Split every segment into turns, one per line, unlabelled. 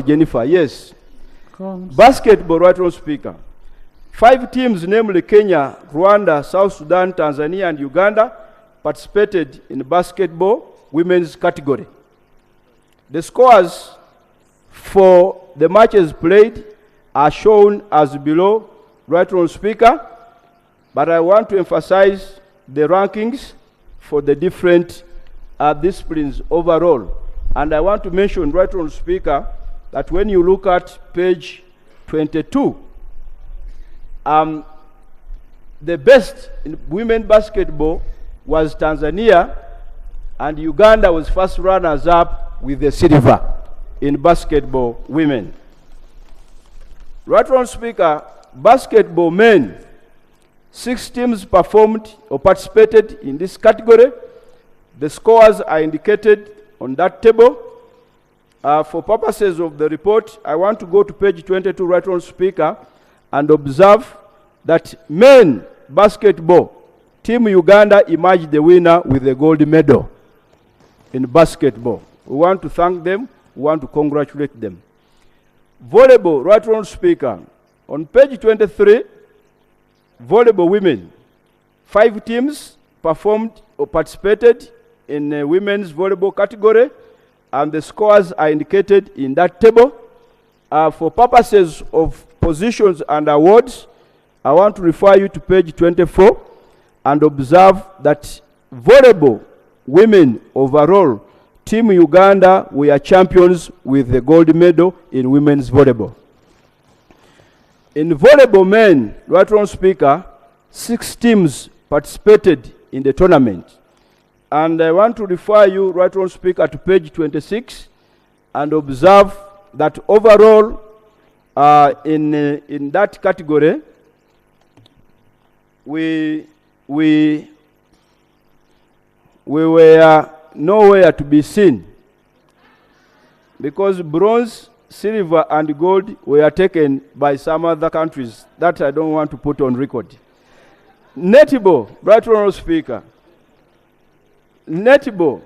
Jennifer, yes. Basketball, right on speaker. 5 teams, namely Kenya, Rwanda, South Sudan, Tanzania, and Uganda, participated in basketball women's category. The scores for the matches played are shown as below, right on speaker, but I want to emphasize the rankings for the different disciplines overall. And I want to mention, right on speaker, that when you look at page 22, the best in women basketball was Tanzania, and Uganda was first runners up with the silver in basketball women. Right on speaker, basketball men, 6 teams performed or participated in this category. The scores are indicated on that table. For purposes of the report, I want to go to page 22, right on speaker, and observe that men basketball, Team Uganda emerged the winner with a gold medal in basketball. We want to thank them. We want to congratulate them. Volleyball, right on speaker. On page 23, volleyball women, 5 teams performed or participated in the women's volleyball category, and the scores are indicated in that table. For purposes of positions and awards, I want to refer you to page 24 and observe that volleyball women overall, Team Uganda were champions with the gold medal in women's volleyball. In volleyball men, right on speaker, 6 teams participated in the tournament. And I want to refer you, right on speaker, to page 26 and observe that overall in that category, we were nowhere to be seen because bronze, silver, and gold were taken by some other countries that I don't want to put on record. Netball, right on speaker. Netball,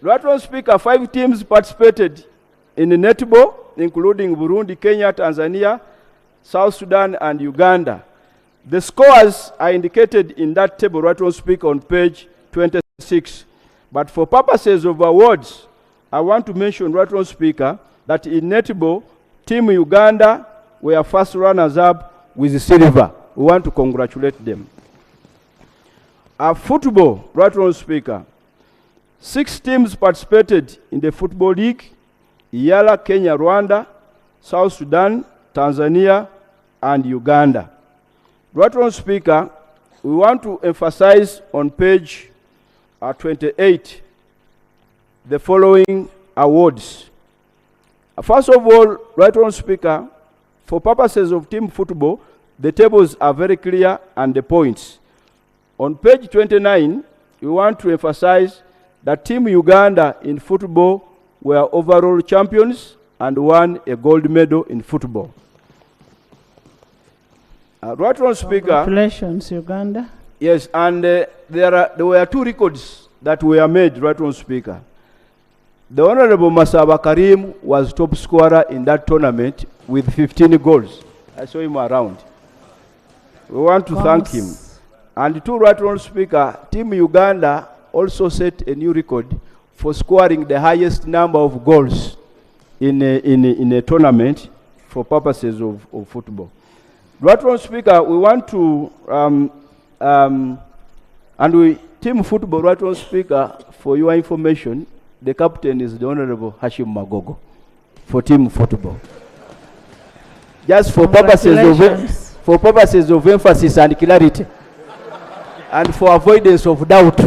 right on speaker, 5 teams participated in the netball, including Burundi, Kenya, Tanzania, South Sudan, and Uganda. The scores are indicated in that table, right on speaker, on page 26. But for purposes of awards, I want to mention, right on speaker, that in netball, Team Uganda were first runners up with silver. We want to congratulate them. Football, right on speaker. 6 teams participated in the football league: Yala, Kenya, Rwanda, South Sudan, Tanzania, and Uganda. Right on speaker, we want to emphasize on page 28 the following awards. First of all, right on speaker, for purposes of team football, the tables are very clear and the points. On page 29, we want to emphasize that Team Uganda in football were overall champions and won a gold medal in football. Right on speaker.
Congratulations, Uganda.
Yes, and there were 2 records that were made, right on speaker. The Honorable Masaba Karim was top scorer in that tournament with 15 goals. I saw him around. We want to thank him. And 2, right on speaker, Team Uganda also set a new record for scoring the highest number of goals in a tournament for purposes of football. Right on speaker, we want to, team football, right on speaker, for your information, the captain is the Honorable Hashim Magogo for team football. Just for purposes of emphasis and clarity, and for avoidance of doubt.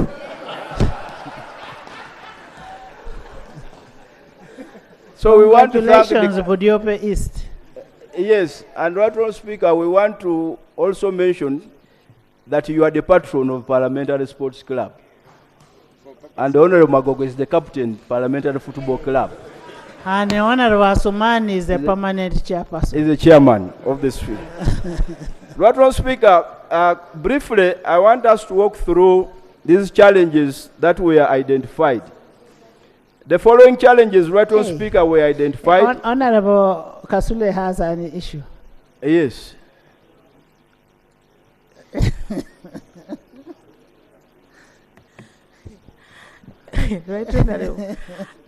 So we want to thank
Budiope East.
Yes, and right on speaker, we want to also mention that you are the patron of Parliamentary Sports Club. And the Honorable Magogo is the captain, Parliamentary Football Club.
And the Honorable Assuman is the permanent chairperson.
Is the chairman of this field. Right on speaker, briefly, I want us to walk through these challenges that were identified. The following challenges, Right Honourable Speaker, were identified.
Honorable Kasule has an issue.
Yes.
Right, Honorable.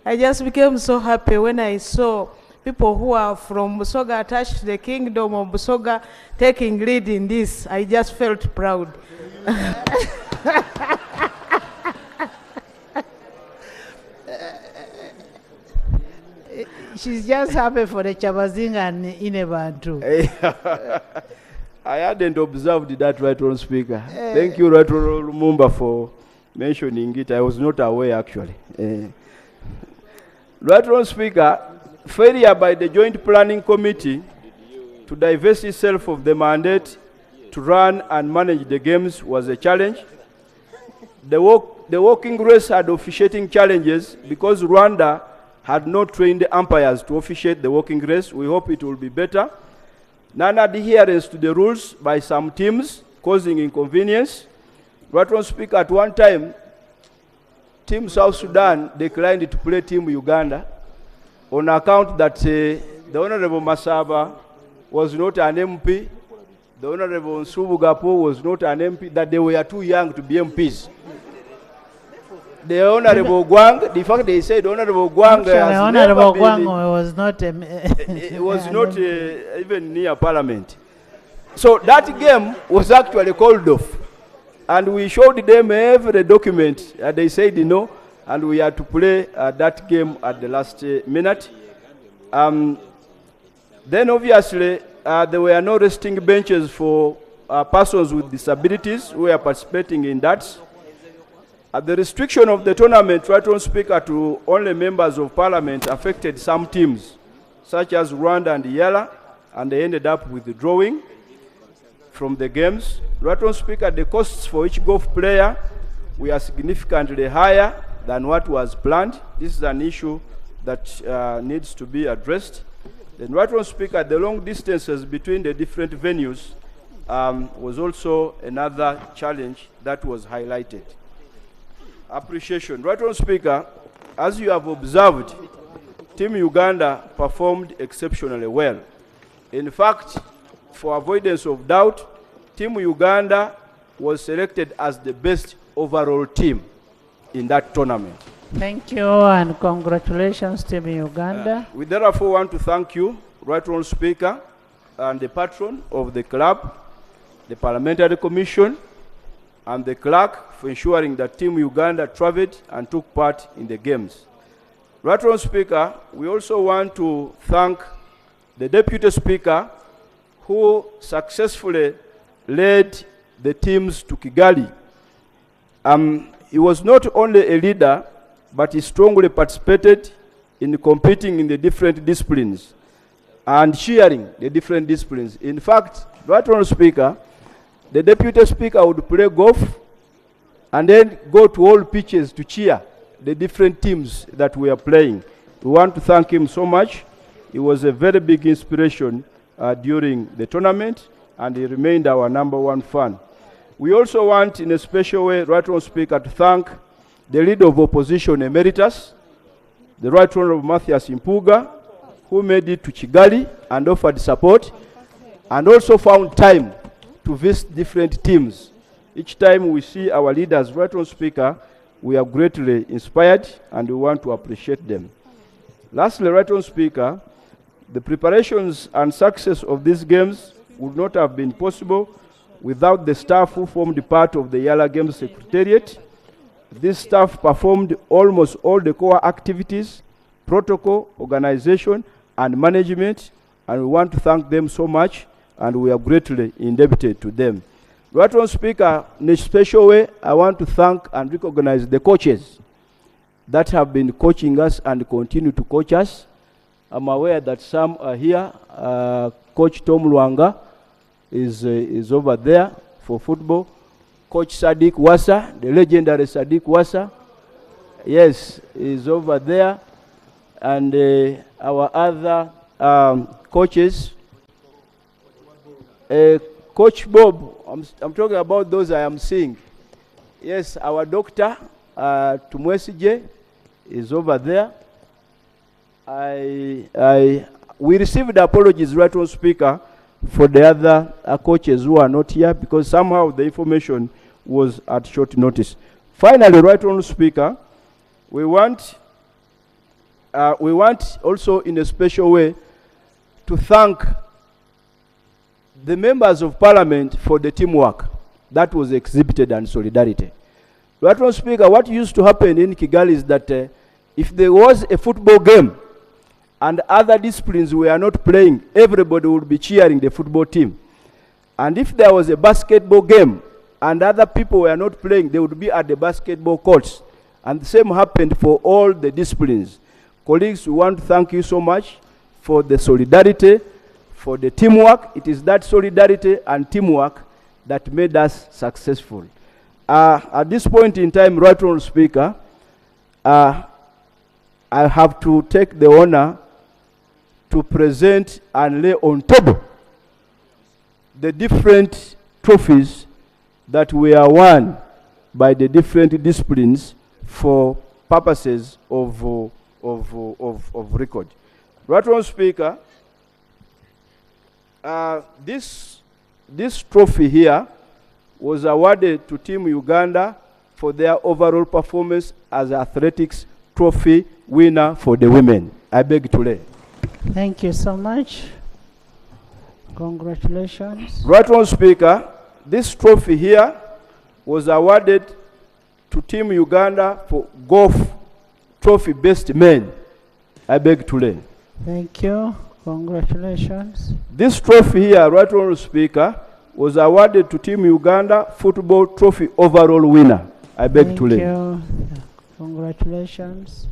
I just became so happy when I saw people who are from Busoga attached to the kingdom of Busoga taking lead in this. I just felt proud.
She's just happy for the Chabazinga and Inebantu.
I hadn't observed that, Right Honourable Speaker. Thank you, Right Honourable Lumumba, for mentioning it. I was not aware, actually. Right Honourable Speaker, failure by the Joint Planning Committee to divest itself of the mandate to run and manage the games was a challenge. The walking race had officiating challenges because Rwanda had not trained umpires to officiate the walking race. We hope it will be better. Non-adherence to the rules by some teams causing inconvenience. Right Honourable Speaker, at one time, Team South Sudan declined to play Team Uganda on account that the Honourable Masaba was not an MP, the Honourable Nsubugapo was not an MP, that they were too young to be MPs. The Honourable Gwang, the fact they said Honourable Gwang
was not
it was not even near Parliament. So that game was actually called off. And we showed them every document. They said no, and we had to play that game at the last minute. Then obviously, there were no resting benches for persons with disabilities who were participating in that. The restriction of the tournament, Right Honourable Speaker, to only members of Parliament affected some teams, such as Rwanda and Yala, and they ended up withdrawing from the games. Right Honourable Speaker, the costs for each golf player were significantly higher than what was planned. This is an issue that needs to be addressed. Then Right Honourable Speaker, the long distances between the different venues was also another challenge that was highlighted. Appreciation. Right Honourable Speaker, as you have observed, Team Uganda performed exceptionally well. In fact, for avoidance of doubt, Team Uganda was selected as the best overall team in that tournament.
Thank you and congratulations, Team Uganda.
We therefore want to thank you, Right Honourable Speaker, and the patron of the club, the Parliamentary Commission, and the clerk for ensuring that Team Uganda travelled and took part in the games. Right Honourable Speaker, we also want to thank the Deputy Speaker who successfully led the teams to Kigali. He was not only a leader, but he strongly participated in competing in the different disciplines and sharing the different disciplines. In fact, Right Honourable Speaker, the Deputy Speaker would play golf and then go to all pitches to cheer the different teams that we are playing. We want to thank him so much. He was a very big inspiration during the tournament, and he remained our #1 fan. We also want, in a special way, Right Honourable Speaker, to thank the Leader of Opposition Emeritus, the Right Honourable Mathias Impuga, who made it to Kigali and offered support, and also found time to visit different teams. Each time we see our leaders, Right Honourable Speaker, we are greatly inspired and we want to appreciate them. Lastly, Right Honourable Speaker, the preparations and success of these games would not have been possible without the staff who formed part of the Yala Games Secretariat. This staff performed almost all the core activities, protocol, organization, and management, and we want to thank them so much, and we are greatly indebted to them. Right Honourable Speaker, in a special way, I want to thank and recognize the coaches that have been coaching us and continue to coach us. I'm aware that some are here. Coach Tom Luanga is over there for football. Coach Sadiq Wasa, the legendary Sadiq Wasa, yes, is over there. And our other coaches, Coach Bob, I'm talking about those I am seeing. Yes, our doctor, Tumwesije, is over there. We received apologies, Right Honourable Speaker, for the other coaches who are not here because somehow the information was at short notice. Finally, Right Honourable Speaker, we want also in a special way to thank the members of Parliament for the teamwork that was exhibited and solidarity. Right Honourable Speaker, what used to happen in Kigali is that if there was a football game and other disciplines were not playing, everybody would be cheering the football team. And if there was a basketball game and other people were not playing, they would be at the basketball courts. And the same happened for all the disciplines. Colleagues, we want to thank you so much for the solidarity, for the teamwork. It is that solidarity and teamwork that made us successful. At this point in time, Right Honourable Speaker, I have to take the honor to present and lay on table the different trophies that were won by the different disciplines for purposes of record. Right Honourable Speaker, this trophy here was awarded to Team Uganda for their overall performance as athletics trophy winner for the women. I beg to lay.
Thank you so much. Congratulations.
Right Honourable Speaker, this trophy here was awarded to Team Uganda for golf trophy best men. I beg to lay.
Thank you. Congratulations.
This trophy here, Right Honourable Speaker, was awarded to Team Uganda football trophy overall winner. I beg to lay.
Thank you. Congratulations.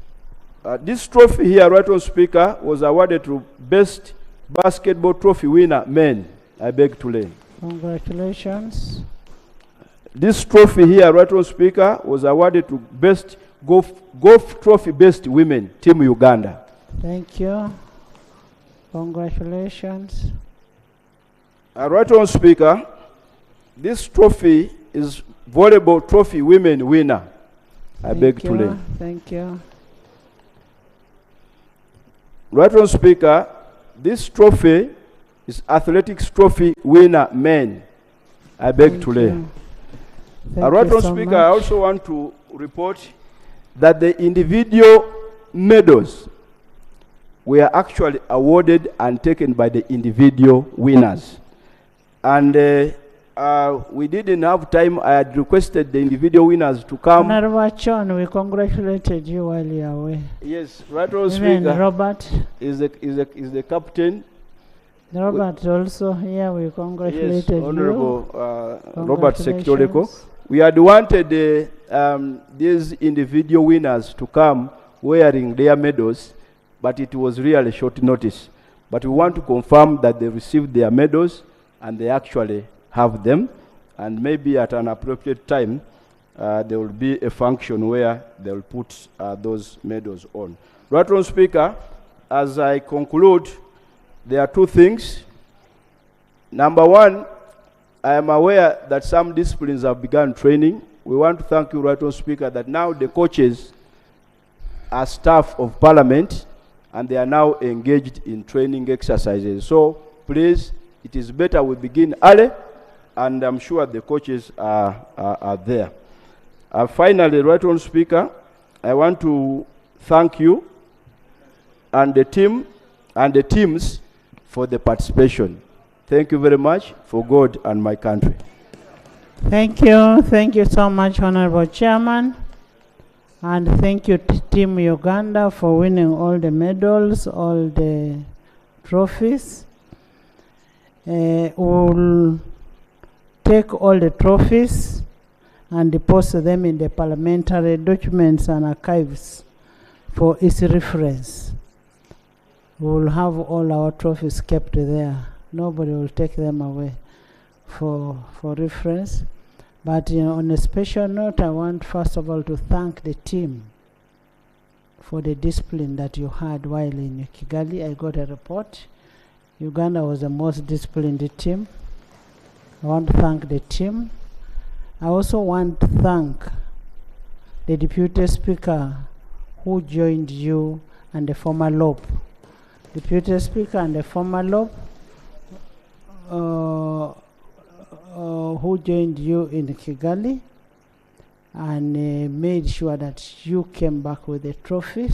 This trophy here, Right Honourable Speaker, was awarded to best basketball trophy winner men. I beg to lay.
Congratulations.
This trophy here, Right Honourable Speaker, was awarded to best golf trophy best women, Team Uganda.
Thank you. Congratulations.
Right Honourable Speaker, this trophy is volleyball trophy women winner. I beg to lay.
Thank you.
Right Honourable Speaker, this trophy is athletics trophy winner men. I beg to lay. Right Honourable Speaker, I also want to report that the individual medals were actually awarded and taken by the individual winners. And we didn't have time. I had requested the individual winners to come.
Honorable Chon, we congratulated you while you are away.
Yes, Right Honourable
Even
Speaker
Robert.
is the captain.
Robert also here, we congratulated
Yes, Honourable Robert Sekitoreko.
Congratulations.
We had wanted these individual winners to come wearing their medals, but it was really short notice. But we want to confirm that they received their medals and they actually have them, and maybe at an appropriate time there will be a function where they will put those medals on. Right Honourable Speaker, as I conclude, there are two things. Number one, I am aware that some disciplines have begun training. We want to thank you, Right Honourable Speaker, that now the coaches are staff of Parliament and they are now engaged in training exercises. So please, it is better we begin early, and I'm sure the coaches are there. Finally, Right Honourable Speaker, I want to thank you and the team and the teams for the participation. Thank you very much for God and my country.
Thank you. Thank you so much, Honorable Chairman. And thank you to Team Uganda for winning all the medals, all the trophies. We'll take all the trophies and deposit them in the parliamentary documents and archives for its reference. We'll have all our trophies kept there. Nobody will take them away for reference. But on a special note, I want first of all to thank the team for the discipline that you had while in Kigali. I got a report. Uganda was the most disciplined team. I want to thank the team. I also want to thank the Deputy Speaker who joined you and the former LOP. Deputy Speaker and the former LOP who joined you in Kigali and made sure that you came back with the trophies.